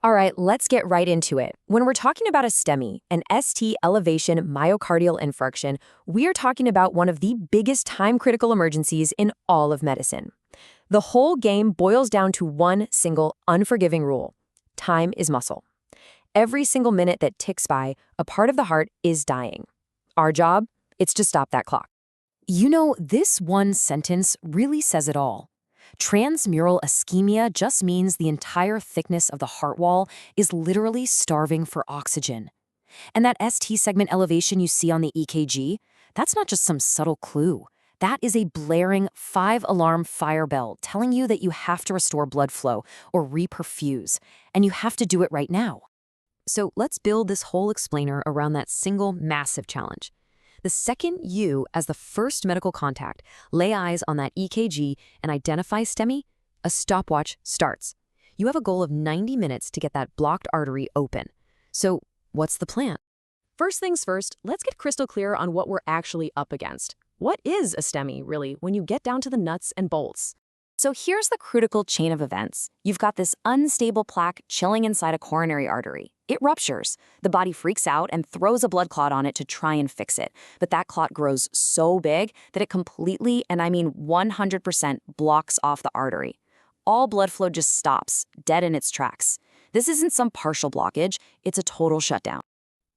All right, let's get right into it. When we're talking about a STEMI, an ST elevation myocardial infarction, we are talking about one of the biggest time-critical emergencies in all of medicine. The whole game boils down to one single, unforgiving rule. Time is muscle. Every single minute that ticks by, a part of the heart is dying. Our job? It's to stop that clock. You know, this one sentence really says it all. Transmural ischemia just means the entire thickness of the heart wall is literally starving for oxygen. And that ST segment elevation you see on the EKG, that's not just some subtle clue. That is a blaring 5-alarm fire bell telling you that you have to restore blood flow or reperfuse, and you have to do it right now. So let's build this whole explainer around that single massive challenge. The second you, as the first medical contact, lay eyes on that EKG and identify STEMI, a stopwatch starts. You have a goal of 90 minutes to get that blocked artery open. So what's the plan? First things first, let's get crystal clear on what we're actually up against. What is a STEMI, really, when you get down to the nuts and bolts? So here's the critical chain of events. You've got this unstable plaque chilling inside a coronary artery. It ruptures. The body freaks out and throws a blood clot on it to try and fix it. But that clot grows so big that it completely, and I mean 100%, blocks off the artery. All blood flow just stops, dead in its tracks. This isn't some partial blockage, it's a total shutdown.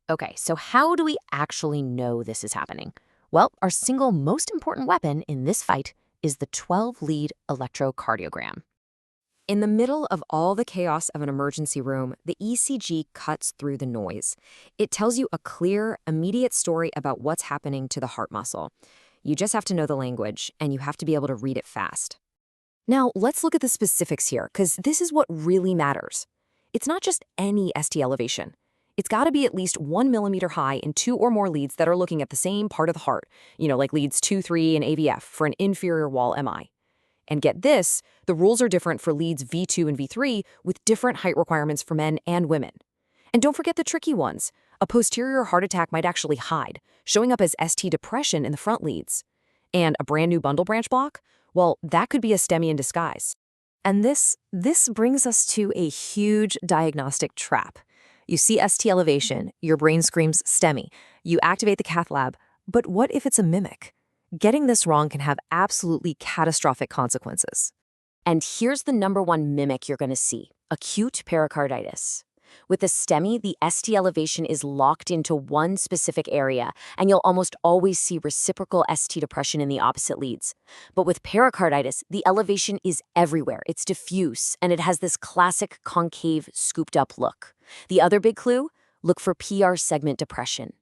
Okay, so how do we actually know this is happening? Well, our single most important weapon in this fight is the 12-lead electrocardiogram. In the middle of all the chaos of an emergency room, the ECG cuts through the noise. It tells you a clear, immediate story about what's happening to the heart muscle. You just have to know the language, and you have to be able to read it fast. Now, let's look at the specifics here, because this is what really matters. It's not just any ST elevation. It's got to be at least 1 millimeter high in 2 or more leads that are looking at the same part of the heart, like leads 2, 3, and AVF for an inferior wall MI. And get this, the rules are different for leads V2 and V3 with different height requirements for men and women. And don't forget the tricky ones. A posterior heart attack might actually hide, showing up as ST depression in the front leads. And a brand new bundle branch block? Well, that could be a STEMI in disguise. And this brings us to a huge diagnostic trap. You see ST elevation, your brain screams STEMI. You activate the cath lab, but what if it's a mimic? Getting this wrong can have absolutely catastrophic consequences. And here's the #1 mimic you're going to see, acute pericarditis. With the STEMI, the ST elevation is locked into one specific area, and you'll almost always see reciprocal ST depression in the opposite leads. But with pericarditis, the elevation is everywhere. It's diffuse, and it has this classic concave, scooped-up look. The other big clue? Look for PR segment depression.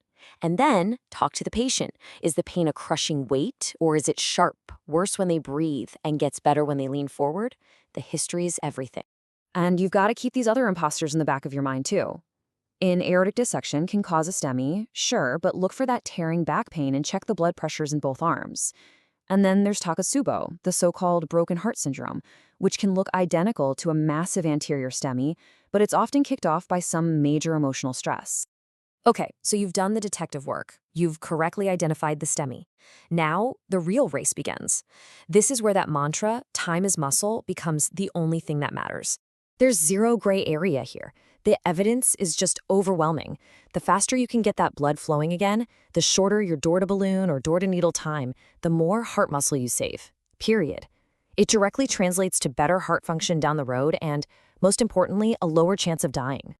And then, talk to the patient. Is the pain a crushing weight, or is it sharp, worse when they breathe, and gets better when they lean forward? The history is everything. And you've got to keep these other imposters in the back of your mind, too. An aortic dissection can cause a STEMI, sure, but look for that tearing back pain and check the blood pressures in both arms. And then there's Takotsubo, the so-called broken heart syndrome, which can look identical to a massive anterior STEMI, but it's often kicked off by some major emotional stress. Okay, so you've done the detective work. You've correctly identified the STEMI. Now, the real race begins. This is where that mantra, time is muscle, becomes the only thing that matters. There's zero gray area here. The evidence is just overwhelming. The faster you can get that blood flowing again, the shorter your door-to-balloon or door-to-needle time, the more heart muscle you save. Period. It directly translates to better heart function down the road and, most importantly, a lower chance of dying.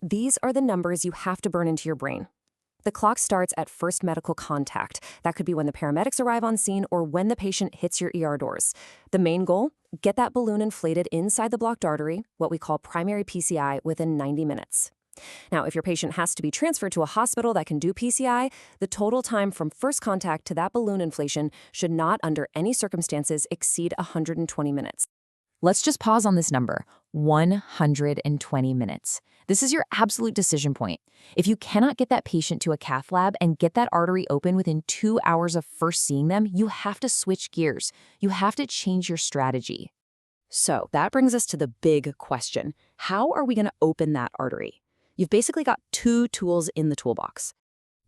These are the numbers you have to burn into your brain. The clock starts at first medical contact. That could be when the paramedics arrive on scene or when the patient hits your ER doors. The main goal? Get that balloon inflated inside the blocked artery, what we call primary PCI, within 90 minutes. Now, if your patient has to be transferred to a hospital that can do PCI, the total time from first contact to that balloon inflation should not, under any circumstances, exceed 120 minutes. Let's just pause on this number, 120 minutes. This is your absolute decision point. If you cannot get that patient to a cath lab and get that artery open within 2 hours of first seeing them, you have to switch gears. You have to change your strategy. So that brings us to the big question. How are we going to open that artery? You've basically got 2 tools in the toolbox.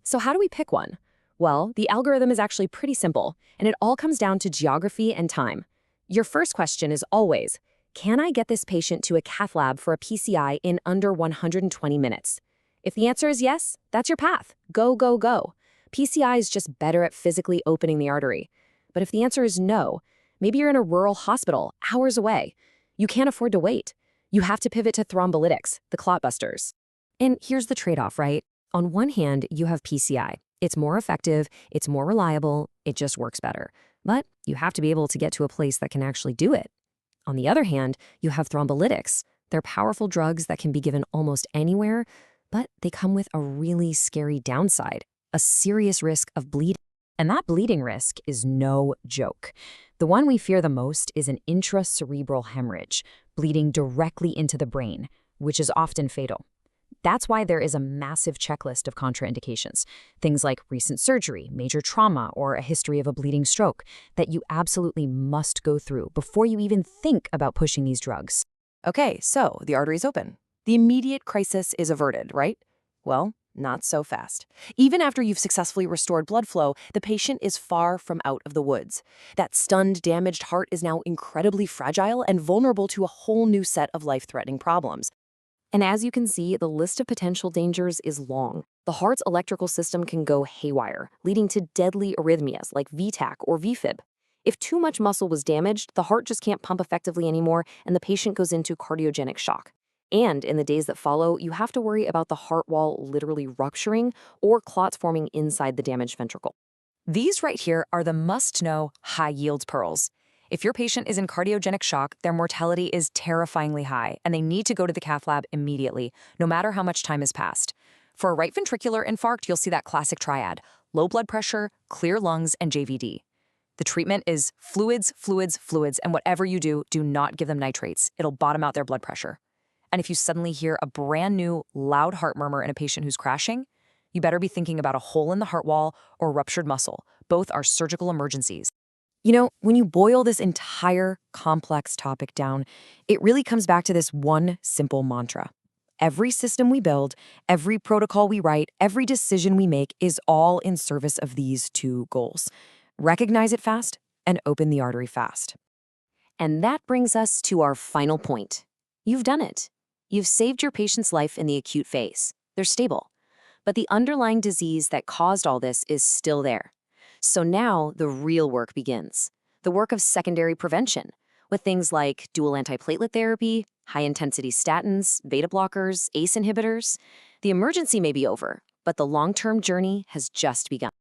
So how do we pick one? Well, the algorithm is actually pretty simple, and it all comes down to geography and time. Your first question is always, Can I get this patient to a cath lab for a PCI in under 120 minutes? If the answer is yes, that's your path. Go, go, go. PCI is just better at physically opening the artery. But if the answer is no, maybe you're in a rural hospital, hours away. You can't afford to wait. You have to pivot to thrombolytics, the clot busters. And here's the trade-off, right? On one hand, you have PCI. It's more effective, it's more reliable, it just works better. But you have to be able to get to a place that can actually do it. On the other hand, you have thrombolytics. They're powerful drugs that can be given almost anywhere, but they come with a really scary downside, a serious risk of bleeding. And that bleeding risk is no joke. The one we fear the most is an intracerebral hemorrhage, bleeding directly into the brain, which is often fatal. That's why there is a massive checklist of contraindications, things like recent surgery, major trauma, or a history of a bleeding stroke, that you absolutely must go through before you even think about pushing these drugs. Okay, so the artery's open. The immediate crisis is averted, right? Well, not so fast. Even after you've successfully restored blood flow, the patient is far from out of the woods. That stunned, damaged heart is now incredibly fragile and vulnerable to a whole new set of life-threatening problems. And as you can see, the list of potential dangers is long. The heart's electrical system can go haywire, leading to deadly arrhythmias like VTAC or VFib. If too much muscle was damaged, the heart just can't pump effectively anymore, and the patient goes into cardiogenic shock. And in the days that follow, you have to worry about the heart wall literally rupturing or clots forming inside the damaged ventricle. These right here are the must-know high-yield pearls. If your patient is in cardiogenic shock, their mortality is terrifyingly high, and they need to go to the cath lab immediately, no matter how much time has passed. For a right ventricular infarct, you'll see that classic triad: low blood pressure, clear lungs, and JVD. The treatment is fluids, fluids, fluids, and whatever you do, do not give them nitrates. It'll bottom out their blood pressure. And if you suddenly hear a brand new, loud heart murmur in a patient who's crashing, you better be thinking about a hole in the heart wall or ruptured muscle. Both are surgical emergencies. You know, when you boil this entire complex topic down, it really comes back to this one simple mantra. Every system we build, every protocol we write, every decision we make is all in service of these two goals. Recognize it fast and open the artery fast. And that brings us to our final point. You've done it. You've saved your patient's life in the acute phase. They're stable. But the underlying disease that caused all this is still there. So now the real work begins. The work of secondary prevention, with things like dual antiplatelet therapy, high-intensity statins, beta blockers, ACE inhibitors. The emergency may be over, but the long-term journey has just begun.